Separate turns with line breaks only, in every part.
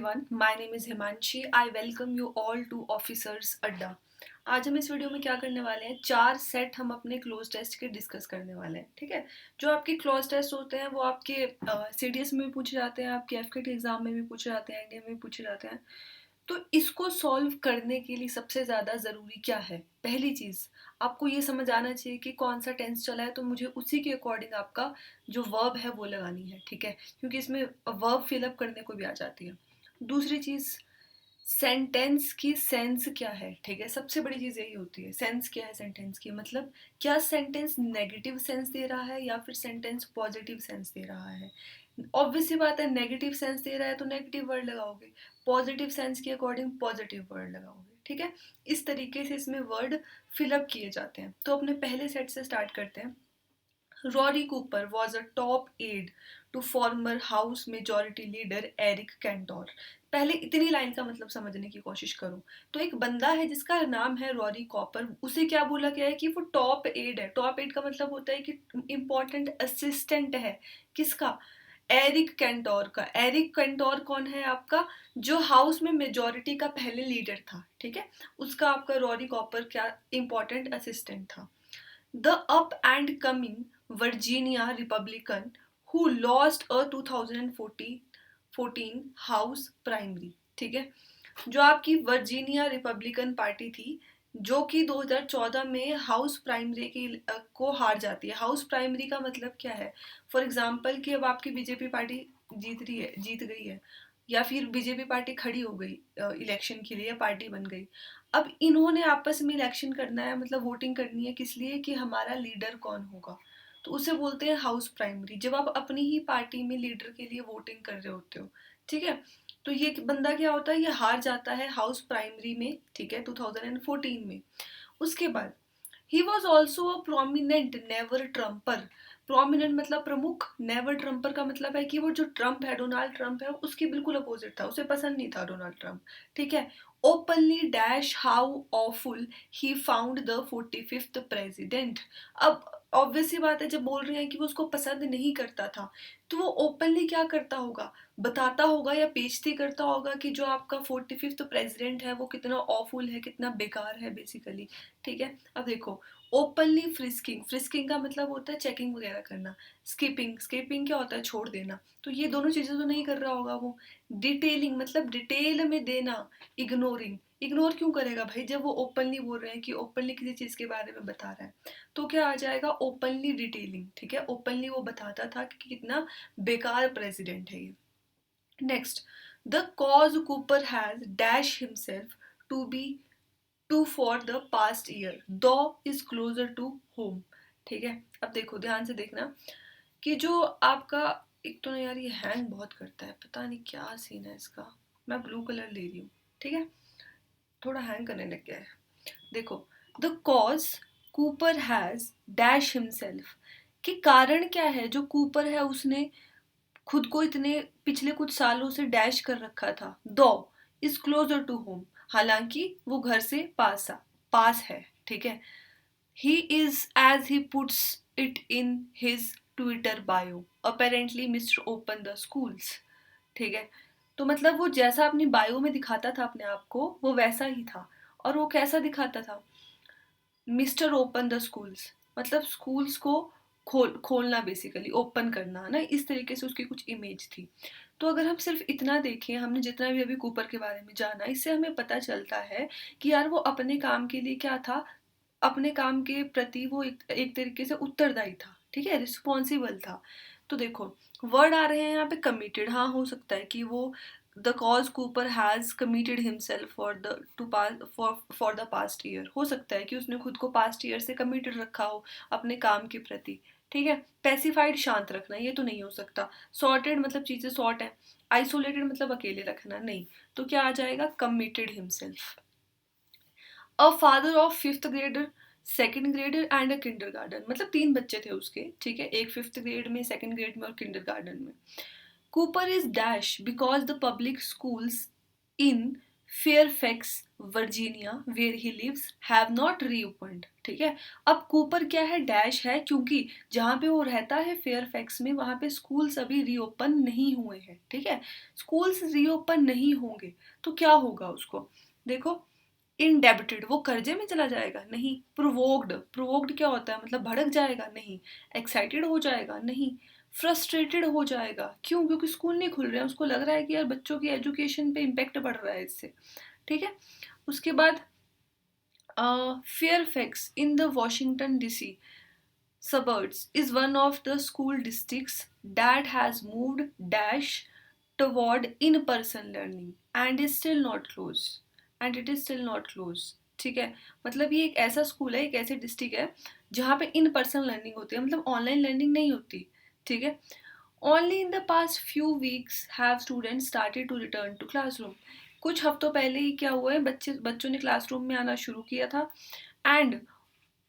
everyone, my name is Himanshi. I welcome you all to Officers अड्डा। आज हम इस वीडियो में क्या करने वाले हैं, 4 सेट हम अपने क्लोज टेस्ट के डिस्कस करने वाले हैं। ठीक है, जो आपके क्लोज टेस्ट होते हैं वो आपके CDS में भी पूछे जाते हैं, आपके FKT एग्जाम में भी पूछे जाते हैं, इंडिया में भी पूछे जाते हैं। तो इसको सॉल्व करने के लिए सबसे ज़्यादा ज़रूरी क्या है? पहली चीज़, आपको ये समझ आना चाहिए कि कौन सा टेंस चला है, तो मुझे उसी के अकॉर्डिंग आपका जो वर्ब है वो लगानी है। ठीक है, क्योंकि इसमें वर्ब फिलअप करने को भी आ जाती है। दूसरी चीज़, सेंटेंस की सेंस क्या है। ठीक है, सबसे बड़ी चीज़ यही होती है, सेंस क्या है सेंटेंस की, मतलब क्या सेंटेंस नेगेटिव सेंस दे रहा है या फिर सेंटेंस पॉजिटिव सेंस दे रहा है। ऑब्वियस सी बात है, नेगेटिव सेंस दे रहा है तो नेगेटिव वर्ड लगाओगे, पॉजिटिव सेंस के अकॉर्डिंग पॉजिटिव वर्ड लगाओगे। ठीक है, इस तरीके से इसमें वर्ड फिलअप किए जाते हैं। तो अपने पहले सेट से स्टार्ट करते हैं। Rory Cooper was a top aide to former House Majority Leader Eric Cantor। पहले इतनी लाइन का मतलब समझने की कोशिश करो। तो एक बंदा है जिसका नाम है रॉरी कॉपर, उसे क्या बोला गया है कि वो टॉप एड है। टॉप एड का मतलब होता है कि इम्पोर्टेंट असिस्टेंट है। किसका? एरिक कैंटोर का। एरिक कैंटोर कौन है आपका? जो हाउस में मेजोरिटी का पहले लीडर था। ठीक है, उसका आपका रॉरी कॉपर क्या इम्पोर्टेंट असिस्टेंट था। The up and coming Virginia Republican who lost a 2014 House primary। ठीक है, जो आपकी वर्जीनिया रिपब्लिकन पार्टी थी, जो कि 2014 में हाउस प्राइमरी की को हार जाती है। हाउस प्राइमरी का मतलब क्या है? फॉर एग्जांपल कि अब आपकी बीजेपी पार्टी जीत गई है, या फिर बीजेपी पार्टी खड़ी हो गई इलेक्शन के लिए, या पार्टी बन गई। अब इन्होंने आपस में इलेक्शन करना है, मतलब वोटिंग करनी है, किस लिए? कि हमारा लीडर कौन होगा। तो उसे बोलते हैं हाउस प्राइमरी, जब आप अपनी ही पार्टी में लीडर के लिए वोटिंग कर रहे होते हो। ठीक है, तो ये बंदा क्या होता है, ये हार जाता है हाउस प्राइमरी में। ठीक है, 2014 में। उसके बाद ही was also a prominent never Trumper. Prominent मतलब प्रमुख, नेवर ट्रम्पर का मतलब है कि वो जो ट्रम्प है, डोनाल्ड ट्रम्प है, उसकी बिल्कुल अपोजिट था, उसे पसंद नहीं था डोनाल्ड ट्रम्प। ठीक है, openly dash how awful he found the 45th president. अब ऑब्वियस सी बात है, जब बोल रहे हैं कि वो उसको पसंद नहीं करता था, तो वो ओपनली क्या करता होगा, बताता होगा या बेइज्जती करता होगा कि जो आपका 45th प्रेसिडेंट है वो कितना ऑफुल है, कितना बेकार है बेसिकली। ठीक है, अब देखो, ओपनली फ्रिस्किंग, फ्रिस्किंग का मतलब होता है चेकिंग वगैरह करना। स्किपिंग, स्किपिंग क्या होता है? छोड़ देना। तो ये दोनों चीजें तो नहीं कर रहा होगा वो। डिटेलिंग मतलब डिटेल में देना। इग्नोरिंग, इग्नोर क्यों करेगा भाई, जब वो ओपनली बोल रहे हैं कि ओपनली किसी चीज के बारे में बता रहा है, तो क्या आ जाएगा? Openly detailing. ठीक है, ओपनली वो बताता था कि कितना बेकार प्रेसिडेंट है ये। Next, the cause Cooper has dash himself to be to for the past year, though is closer to home. ठीक है, अब देखो ध्यान से देखना कि जो आपका, एक तो ना यार ये हैंग बहुत करता है, पता नहीं क्या सीन है इसका। मैं ब्लू कलर ले रही हूँ। ठीक है, थोड़ा हैंग करने लग गया है। देखो, the cause Cooper has dash himself, कि कारण क्या है, जो कूपर है उसने खुद को इतने पिछले कुछ सालों से डैश कर रखा था। दो इज क्लोजर टू होम, हालांकि वो घर से पास है। ठीक है, he is as he puts it in his Twitter bio apparently mister open the schools. ठीक है, तो मतलब वो जैसा अपनी बायो में दिखाता था अपने आप को, वो वैसा ही था। और वो कैसा दिखाता था? मिस्टर ओपन द स्कूल्स, मतलब स्कूल्स को खोलना, बेसिकली ओपन करना है ना, इस तरीके से उसकी कुछ इमेज थी। तो अगर हम सिर्फ इतना देखें, हमने जितना भी अभी कूपर के बारे में जाना, इससे हमें पता चलता है कि यार वो अपने काम के लिए क्या था, अपने काम के प्रति वो एक तरीके से उत्तरदायी था। ठीक है, रिस्पॉन्सिबल था। तो देखो, वर्ड आ रहे हैं यहाँ पे कमिटेड। हाँ, हो सकता है कि वो the cause Cooper has committed himself for the past year, हो सकता है कि उसने खुद को पास्ट ईयर से कमिटेड रखा हो अपने काम के प्रति। ठीक है, पैसिफाइड शांत रखना, ये तो नहीं हो सकता। सॉर्टेड मतलब चीजें सॉर्ट है। आइसोलेटेड मतलब अकेले रखना, नहीं। तो क्या आ जाएगा? Committed himself. A father of 5th grader, 2nd grader and a kindergarten, मतलब 3 बच्चे थे उसके। ठीक है, एक 5th ग्रेड में, 2nd ग्रेड में और किंडरगार्टन में। Cooper is dash because the public schools in Fairfax Virginia where he lives have not reopened. ठीक है। अब कूपर क्या है, डैश है, क्योंकि जहाँ पे वो रहता है फेयरफैक्स में वहाँ पे स्कूल्स अभी रीओपन नहीं हुए हैं, ठीक है। स्कूल्स रीओपन नहीं होंगे तो क्या होगा उसको, देखो, इनडेबिटेड, वो कर्जे में चला जाएगा, नहीं। प्रोवोक्ड, प्रोवोक्ड क्या होता है, मतलब भड़क जाएगा, नहीं। एक्साइटेड हो जाएगा, नहीं। फ्रस्ट्रेटेड हो जाएगा, क्यों, क्योंकि स्कूल नहीं खुल रहे हैं, उसको लग रहा है कि यार बच्चों की एजुकेशन पे इम्पेक्ट पड़ रहा है इससे, ठीक है। उसके बाद Fairfax in the Washington DC suburbs is one of the school districts that has moved dash toward in-person learning and is still not close and it is still not close, ठीक है। मतलब ये एक ऐसा स्कूल है, एक ऐसे district है जहाँ पे इन पर्सन लर्निंग होती है, मतलब ऑनलाइन लर्निंग नहीं होती, ठीक है। Only in the past few weeks have students started to return to classroom, कुछ हफ्तों पहले ही क्या हुआ है, बच्चों ने क्लासरूम में आना शुरू किया था। And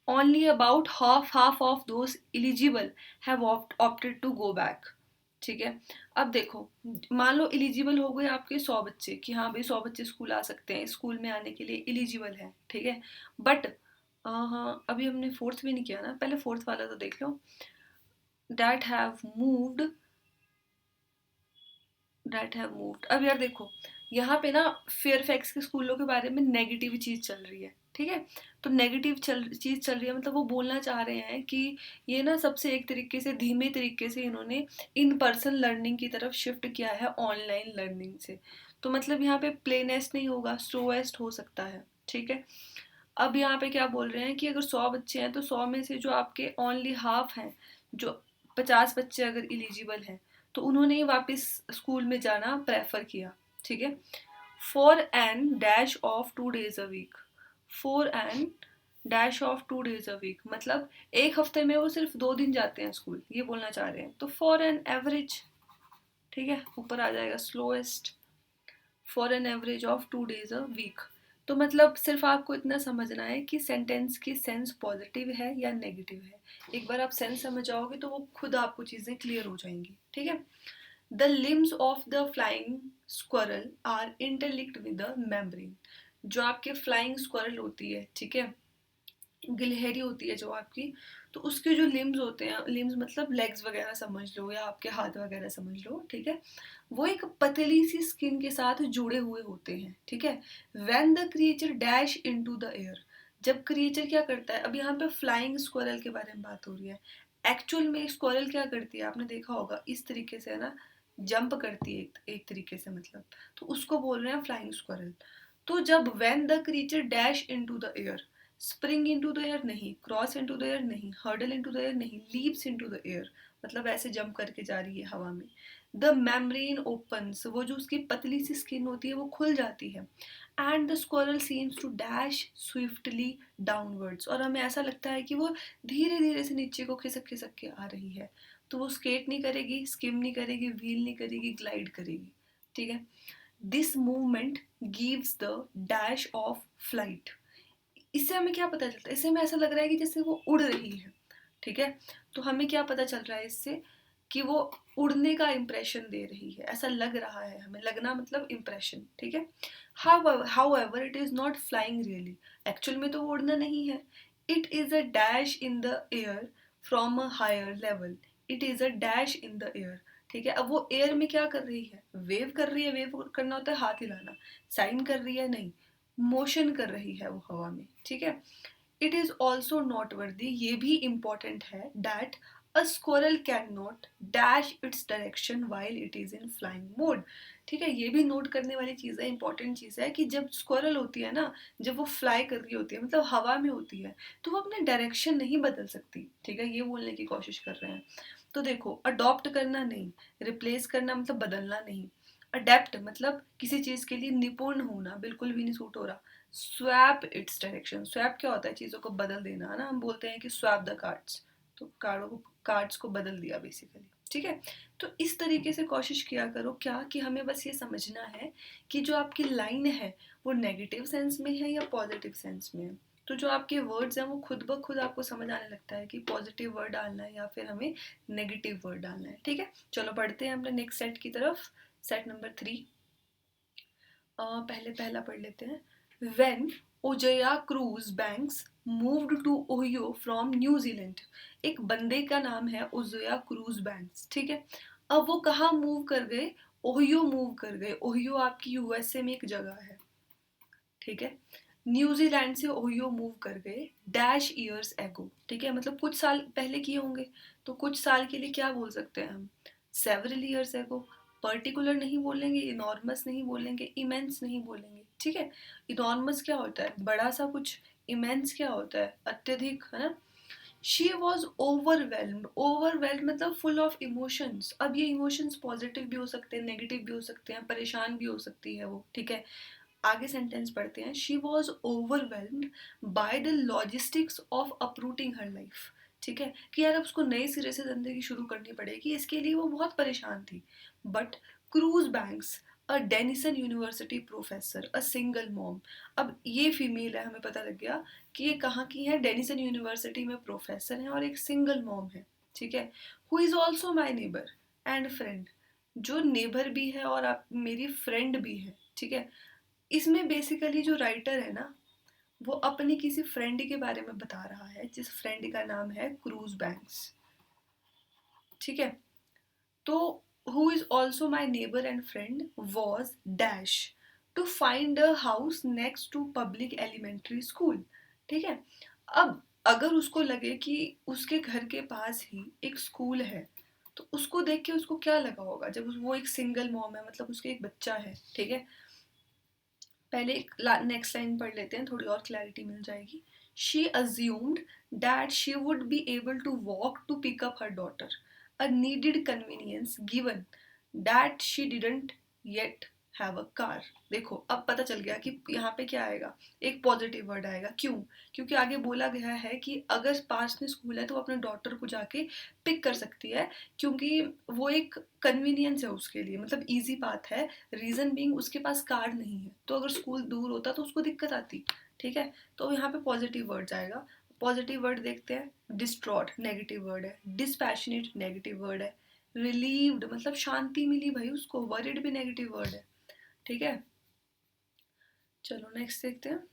only about half of those eligible have opted to go back, ठीक है। अब देखो, मान लो एलिजिबल हो गए आपके 100 बच्चे, कि हाँ भाई 100 बच्चे स्कूल आ सकते हैं, स्कूल में आने के लिए एलिजिबल है, ठीक है। बट हाँ, अभी हमने फोर्थ भी नहीं किया ना, पहले फोर्थ वाला तो देख लो। that have moved अब यार देखो, यहाँ पे ना फेयरफैक्स के स्कूलों के बारे में नेगेटिव चीज़ चल रही है, ठीक है। तो नेगेटिव चीज़ चल रही है, मतलब वो बोलना चाह रहे हैं कि ये ना सबसे एक तरीके से धीमे तरीके से इन्होंने इन पर्सन लर्निंग की तरफ शिफ्ट किया है ऑनलाइन लर्निंग से। तो मतलब यहाँ पे प्लेनेस्ट नहीं होगा, स्लोएस्ट हो सकता है, ठीक है। अब यहाँ पे क्या बोल रहे हैं कि अगर 100 बच्चे हैं तो 100 में से जो आपके ओनली हाफ हैं, जो 50 बच्चे अगर एलिजिबल हैं, तो उन्होंने ही वापस स्कूल में जाना प्रेफर किया, ठीक है। For an dash of 2 days a week, for an dash of 2 days a week, मतलब एक हफ्ते में वो सिर्फ 2 दिन जाते हैं स्कूल, ये बोलना चाह रहे हैं। तो फॉर एन एवरेज, ठीक है, ऊपर आ जाएगा slowest, for an average of 2 days a week। तो मतलब सिर्फ आपको इतना समझना है कि सेंटेंस की सेंस पॉजिटिव है या नेगेटिव है। एक बार आप सेंस समझ जाओगे तो वो खुद आपको चीज़ें क्लियर हो जाएंगी, ठीक है। The limbs of the flying squirrel are interlinked with the membrane, जो आपके फ्लाइंग स्क्वारल होती है, ठीक है, गिलहरी होती है जो आपकी, तो उसके जो लिम्स होते हैं, लिम्स मतलब लेग्स वगैरह समझ लो या आपके हाथ वगैरह समझ लो, ठीक है, वो एक पतली सी स्किन के साथ जुड़े हुए होते हैं, ठीक है। When the creature dash into the air, जब क्रिएचर क्या करता है, अब यहाँ पे फ्लाइंग स्क्वारल के बारे में बात हो रही है। एक्चुअल में स्क्वारल क्या करती है, आपने देखा होगा इस तरीके से, है ना, जंप करती है एक तरीके से, मतलब, तो उसको बोल रहे हैं फ्लाइंग स्क्वारल। तो जब when the creature dash into the air, spring into the air नहीं, क्रॉस इनटू द एयर नहीं, हर्डल इनटू द एयर नहीं, लीप्स इनटू द एयर, मतलब ऐसे जंप करके जा रही है हवा में। द मेम्ब्रेन ओपन्स, वो जो उसकी पतली सी स्किन होती है वो खुल जाती है। And the squirrel seems to dash swiftly downwards, और हमें ऐसा लगता है कि वो धीरे धीरे से नीचे को खिसक खिसक के आ रही है। तो वो स्केट नहीं करेगी, स्किम नहीं करेगी, व्हील नहीं करेगी, ग्लाइड करेगी, ठीक है। This movement gives the dash of flight, इससे हमें क्या पता चलता है, इससे हमें ऐसा लग रहा है कि जैसे वो उड़ रही है, ठीक है। तो हमें क्या पता चल रहा है इससे, कि वो उड़ने का इंप्रेशन दे रही है, ऐसा लग रहा है हमें, लगना मतलब इंप्रेशन, ठीक है। However it is not flying really, actual में तो वो उड़ना नहीं है। It is a dash in the air from a higher level, it is a dash in the air, ठीक है। अब वो एयर में क्या कर रही है, वेव कर रही है, वेव करना होता है हाथ हिलाना, साइन कर रही है नहीं, मोशन कर रही है वो हवा में, ठीक है। It is also not worthy, ये भी इंपॉर्टेंट है, that a squirrel can not dash its direction while it is in flying mode, ठीक है। ये भी नोट करने वाली चीज़ है, इंपॉर्टेंट चीज़ है, कि जब स्क्वारल होती है ना, जब वो फ्लाई कर रही होती है, मतलब हवा में होती है, तो वो अपने डायरेक्शन नहीं बदल सकती, ठीक है, ये बोलने की कोशिश कर रहे हैं। तो देखो, अडॉप्ट करना नहीं, रिप्लेस करना मतलब बदलना नहीं, अडेप्ट मतलब किसी चीज़ के लिए निपुण होना, बिल्कुल भी नहीं सूट हो रहा। स्वैप इट्स डायरेक्शन, स्वैप क्या होता है, चीज़ों को बदल देना, है ना, हम बोलते हैं कि स्वैप द कार्ड्स, तो कार्ड्स को बदल दिया बेसिकली, ठीक है। तो इस तरीके से कोशिश किया करो, क्या कि हमें बस ये समझना है कि जो आपकी लाइन है वो नेगेटिव सेंस में है या पॉजिटिव सेंस में है। तो जो आपके वर्ड्स हैं वो खुद ब खुद आपको समझ आने लगता है कि पॉजिटिव वर्ड डालना है या फिर हमें नेगेटिव वर्ड डालना है, ठीक है। चलो पढ़ते हैं अपने नेक्स्ट सेट की तरफ, सेट नंबर 3। पहले पहला पढ़ लेते हैं। व्हेन ओजया Cruz Banks moved to Ohio from New Zealand. एक बंदे का नाम है ओजया क्रूज बैंक्स, ठीक है। अब वो कहाँ मूव कर गए? ओहियो मूव कर गए। ओहियो आपकी यूएसए में एक जगह है, ठीक है। न्यूजीलैंड से ओहियो मूव कर गए डैश ईयर्स एगो, ठीक है, मतलब कुछ साल पहले किए होंगे। तो कुछ साल के लिए क्या बोल सकते हैं हम? Several years ago. पर्टिकुलर नहीं बोलेंगे, इनॉर्मस नहीं बोलेंगे, इमेंस नहीं बोलेंगे, ठीक है। इनॉर्मस क्या होता है? बड़ा सा कुछ। इमेंस क्या होता है? अत्यधिक, है ना। She was overwhelmed. ओवरवेल्ड मतलब फुल ऑफ इमोशंस। अब ये इमोशंस पॉजिटिव भी हो सकते हैं, नेगेटिव भी हो सकते हैं, परेशान भी हो सकती है वो, ठीक है। आगे सेंटेंस पढ़ते हैं। She was overwhelmed by the logistics of uprooting her life, ठीक है, कि यार अब उसको नए सिरे से जिंदगी शुरू करनी पड़ेगी, इसके लिए वो बहुत परेशान थी। But cruise banks, a Denison university professor, a single mom. अब ये फीमेल है, हमें पता लग गया कि ये कहाँ की है, डेनिसन यूनिवर्सिटी में प्रोफेसर है और एक सिंगल मॉम है, ठीक है। Who is also my neighbour and friend, जो नेबर भी है और आप मेरी फ्रेंड भी है, ठीक है। इसमें बेसिकली जो राइटर है ना, वो अपनी किसी फ्रेंड के बारे में बता रहा है, जिस फ्रेंड का नाम है क्रूज बैंक्स, ठीक है। तो who is also my neighbour and friend was dash to find a house next to public elementary school, ठीक है। अब अगर उसको लगे कि उसके घर के पास ही एक स्कूल है, तो उसको देख के उसको क्या लगा होगा? जब वो एक सिंगल मॉम है, मतलब उसके एक बच्चा है, ठीक है। पहले नेक्स्ट लाइन पढ़ लेते हैं, थोड़ी और क्लैरिटी मिल जाएगी। She assumed that she would be able to walk to pick up her daughter, a needed convenience given that she didn't yet have a car. देखो अब पता चल गया कि यहाँ पे क्या आएगा, एक पॉजिटिव वर्ड आएगा। क्यों? क्योंकि आगे बोला गया है कि अगर पास में स्कूल है तो वो अपने डॉटर को जाके पिक कर सकती है, क्योंकि वो एक कन्वीनियंस है उसके लिए, मतलब इजी बात है। रीजन बीइंग उसके पास कार नहीं है, तो अगर स्कूल दूर होता तो उसको दिक्कत आती, ठीक है। तो यहाँ पे पॉजिटिव वर्ड जाएगा। पॉजिटिव वर्ड देखते हैं। डिस्ट्रॉट नेगेटिव वर्ड है, डिस्पैशनेट नेगेटिव वर्ड है, रिलीव्ड मतलब शांति मिली भाई उसको, वरिड भी नेगेटिव वर्ड है, ठीक है। चलो नेक्स्ट देखते हैं।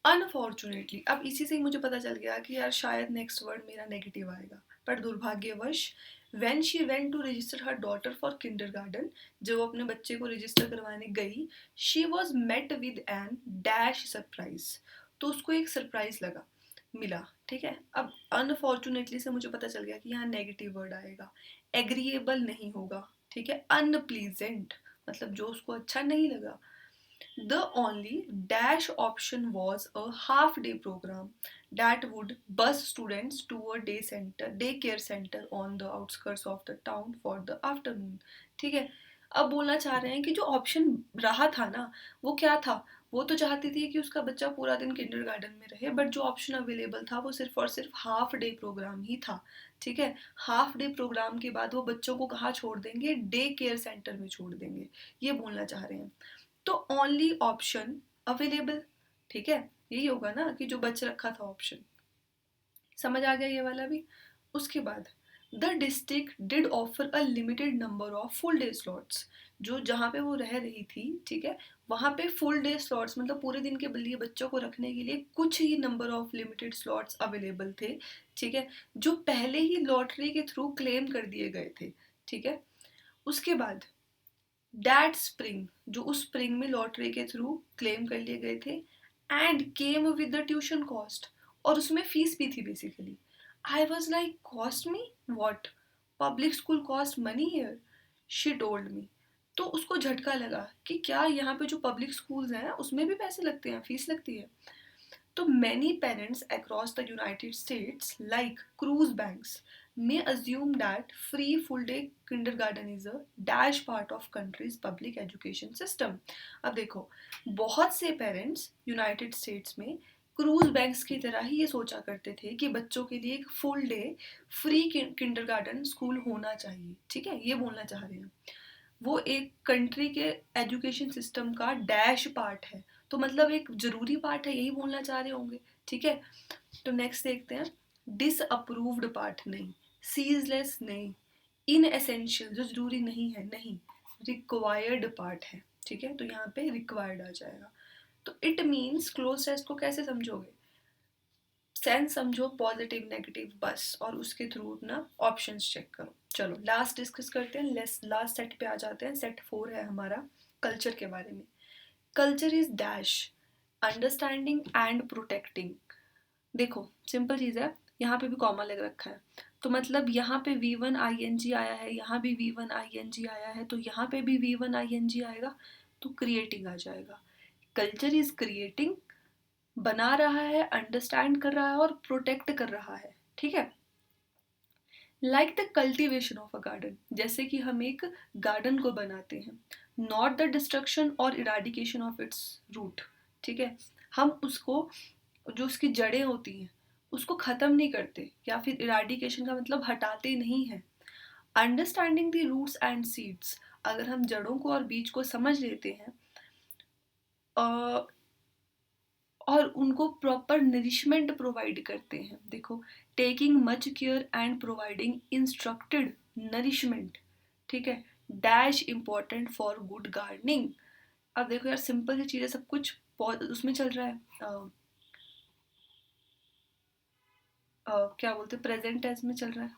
अनफॉर्चुनेटली, अब इसी से ही मुझे पता चल गया कि यार शायद नेक्स्ट वर्ड मेरा नेगेटिव आएगा, पर दुर्भाग्यवश when she went to register her daughter for kindergarten, जब वो अपने बच्चे को रजिस्टर करवाने गई, she was met with an dash surprise, तो उसको एक सरप्राइज लगा मिला, ठीक है। अब अनफॉर्चुनेटली से मुझे पता चल गया कि यहाँ नेगेटिव वर्ड आएगा। एग्रीएबल नहीं होगा, ठीक है। अनप्लीजेंट मतलब जो उसको अच्छा नहीं लगा। The only dash option was a half-day program that would bus students to a daycare center on the outskirts of the town for the afternoon. ठीक है। अब बोलना चाह रहे हैं कि जो ऑप्शन रहा था ना, वो क्या था? वो तो चाहती थी कि उसका बच्चा पूरा दिन किंडरगार्टन में रहे, बट जो ऑप्शन अवेलेबल था वो सिर्फ और सिर्फ हाफ डे प्रोग्राम ही था, ठीक है। हाफ डे प्रोग्राम के बाद वो बच्चों को कहाँ छोड़ देंगे? डे केयर सेंटर में छोड़ देंगे, ये बोलना चाह रहे हैं। तो ओनली ऑप्शन अवेलेबल, ठीक है, यही होगा ना कि जो बच रखा था ऑप्शन। समझ आ गया ये वाला भी। उसके बाद the district did offer a limited number of full day slots, जो जहाँ पे वो रह रही थी, ठीक है, वहाँ पे फुल डे स्लॉट्स मतलब पूरे दिन के लिए बच्चों को रखने के लिए कुछ ही number of limited slots available थे, ठीक है, जो पहले ही लॉटरी के थ्रू क्लेम कर दिए गए थे, ठीक है। उसके बाद दैट स्प्रिंग, जो उस स्प्रिंग में लॉटरी के थ्रू क्लेम कर लिए गए थे, and came with the tuition cost, और उसमें फीस भी थी basically. I was like cost me what? Public school cost money here, she told me. तो उसको झटका लगा कि क्या यहाँ पे जो पब्लिक स्कूल्स हैं उसमें भी पैसे लगते हैं, फीस लगती है। तो many parents across the United States, like cruise banks, may assume that free full-day kindergarten is a dash part of country's public education system. अब देखो, बहुत से पेरेंट्स यूनाइटेड स्टेट्स में क्रूज बैंक्स की तरह ही ये सोचा करते थे कि बच्चों के लिए एक full day free kindergarten school होना चाहिए, ठीक है, ये बोलना चाह रहे हैं। वो एक कंट्री के एजुकेशन सिस्टम का डैश पार्ट है, तो मतलब एक जरूरी पार्ट है, यही बोलना चाह रहे होंगे, ठीक है। तो नेक्स्ट देखते हैं। डिसअप्रूव्ड पार्ट नहीं, सीजलेस नहीं, इन एसेंशियल जो जरूरी नहीं है नहीं, रिक्वायर्ड पार्ट है, ठीक है, तो यहाँ पे रिक्वायर्ड आ जाएगा। तो इट मीन्स क्लोज टेस्ट को कैसे समझोगे? सेंस समझो, पॉजिटिव नेगेटिव बस, और उसके थ्रू अपना ऑप्शंस चेक करो। चलो लास्ट डिस्कस करते हैं, लास्ट सेट पे आ जाते हैं। सेट 4 है हमारा कल्चर के बारे में। Culture is dash understanding and protecting. देखो सिंपल चीज़ है, यहाँ पे भी कॉमा लग रखा है, तो मतलब यहाँ पे V1 ING आया है, यहाँ भी V1 ING आया है, तो यहाँ पे भी V1 ING आएगा, तो क्रिएटिंग आ जाएगा। कल्चर इज क्रिएटिंग, बना रहा है, अंडरस्टैंड कर रहा है और प्रोटेक्ट कर रहा है, ठीक है। Like the cultivation of a garden, जैसे कि हम एक गार्डन को बनाते हैं, नॉट द डिस्ट्रक्शन और इराडिकेशन ऑफ इट्स रूट, ठीक है। हम उसको, जो उसकी जड़ें होती हैं उसको ख़त्म नहीं करते, या फिर इराडिकेशन का मतलब हटाते नहीं हैं। Understanding the roots and seeds, अगर हम जड़ों को और बीज को समझ लेते हैं और उनको प्रॉपर नरिशमेंट प्रोवाइड करते हैं। देखो, taking much care and providing instructed nourishment, ठीक है, dash important for good gardening. अब देखो यार, सिंपल सी चीज़ें, सब कुछ उसमें चल रहा है, क्या बोलते हैं, प्रेजेंट टेंस में चल रहा है,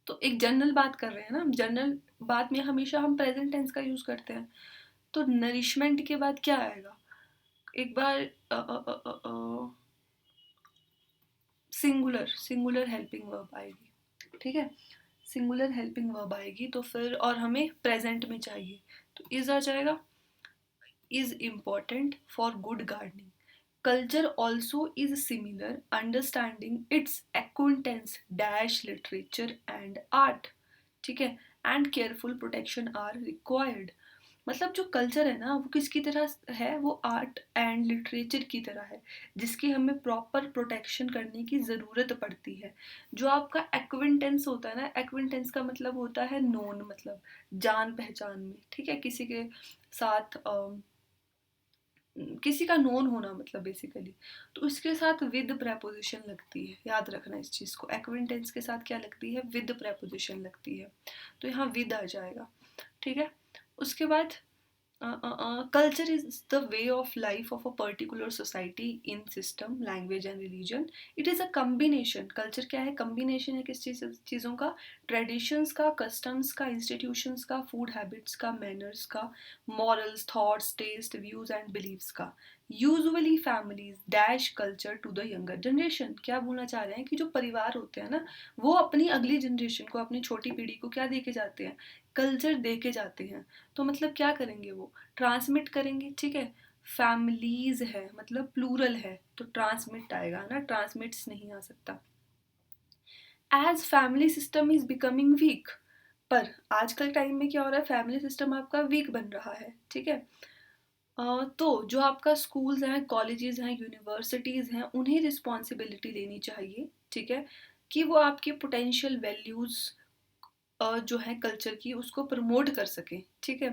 तो एक जनरल बात कर रहे हैं ना, जनरल बात में हमेशा हम प्रेजेंट टेंस का यूज़ करते हैं। तो नरिशमेंट के बाद क्या आएगा, एक बार सिंगुलर हेल्पिंग वर्ब आएगी, ठीक है, सिंगुलर हेल्पिंग वर्ब आएगी, तो फिर और हमें प्रेजेंट में चाहिए, तो इज आ जाएगा, is important for good gardening. Culture also is similar, understanding its acquaintance dash literature and art, ठीक है, and careful protection are required। मतलब जो कल्चर है ना वो किसकी तरह है, वो आर्ट एंड लिटरेचर की तरह है, जिसकी हमें प्रॉपर प्रोटेक्शन करने की ज़रूरत पड़ती है। जो आपका एक्विंटेंस होता है ना, एक्विंटेंस का मतलब होता है नोन, मतलब जान पहचान में, ठीक है, किसी के साथ किसी का नोन होना, मतलब बेसिकली, तो उसके साथ विद प्रेपोजिशन लगती है, याद रखना इस चीज़ को, एक्विंटेंस के साथ क्या लगती है, विद प्रेपोजिशन लगती है, तो यहाँ विद आ जाएगा, ठीक है। उसके बाद culture is the way of life of a particular society in system, language and religion. It is a combination, culture क्या है, combination है किस चीज़ों का, traditions का, customs का, institutions का, food habits का, manners का, morals, thoughts, taste, views and beliefs का। Usually families dash culture to the younger generation। क्या बोलना चाह रहे हैं कि जो परिवार होते हैं ना, वो अपनी अगली जनरेशन को, अपनी छोटी पीढ़ी को क्या दे के जाते हैं, कल्चर दे के जाते हैं। तो मतलब क्या करेंगे, वो ट्रांसमिट करेंगे, ठीक है। फैमिलीज है मतलब प्लूरल है, तो ट्रांसमिट आएगा ना, ट्रांसमिट्स नहीं आ सकता। As family system is becoming weak, पर आजकल टाइम में क्या हो रहा है, फैमिली सिस्टम आपका वीक बन रहा है, ठीक है। तो जो आपका स्कूल्स हैं, कॉलेजेस हैं, यूनिवर्सिटीज़ हैं, उन्हें रिस्पॉन्सिबिलिटी लेनी चाहिए, ठीक है, कि वो आपके पोटेंशियल वैल्यूज़ जो है कल्चर की, उसको प्रमोट कर सकें, ठीक है।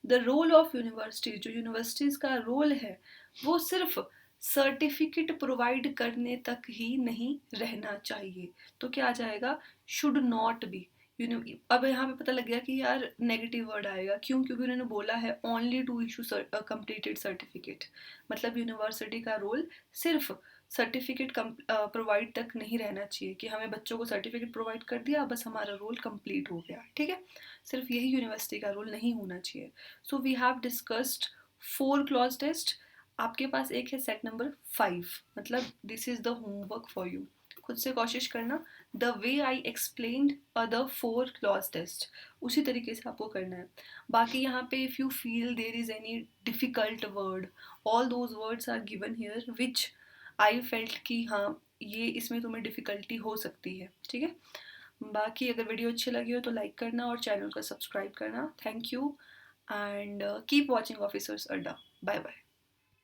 द रोल ऑफ यूनिवर्सिटीज, जो यूनिवर्सिटीज़ का रोल है वो सिर्फ सर्टिफिकेट प्रोवाइड करने तक ही नहीं रहना चाहिए, तो क्या आ जाएगा, शुड नॉट बी। अब यहाँ पे पता लग गया कि यार नेगेटिव वर्ड आएगा, क्यों, क्योंकि उन्होंने बोला है only to issue completed certificate, मतलब यूनिवर्सिटी का रोल सिर्फ सर्टिफिकेट प्रोवाइड तक नहीं रहना चाहिए, कि हमें बच्चों को सर्टिफिकेट प्रोवाइड कर दिया बस हमारा रोल कंप्लीट हो गया, ठीक है, सिर्फ यही यूनिवर्सिटी का रोल नहीं होना चाहिए। So we have discussed 4 clause test, आपके पास एक है सेट नंबर 5, मतलब this is the homework for you, खुद से कोशिश करना, the way I explained other 4 clause test, उसी तरीके से आपको करना है। बाकी यहाँ पे if you feel there is any difficult word, all those words are given here which I felt कि हाँ ये इसमें तुम्हें डिफ़िकल्टी हो सकती है, ठीक है। बाकी अगर वीडियो अच्छी लगी हो तो लाइक करना और चैनल को सब्सक्राइब करना। Thank you and keep watching officers Adda. Bye bye.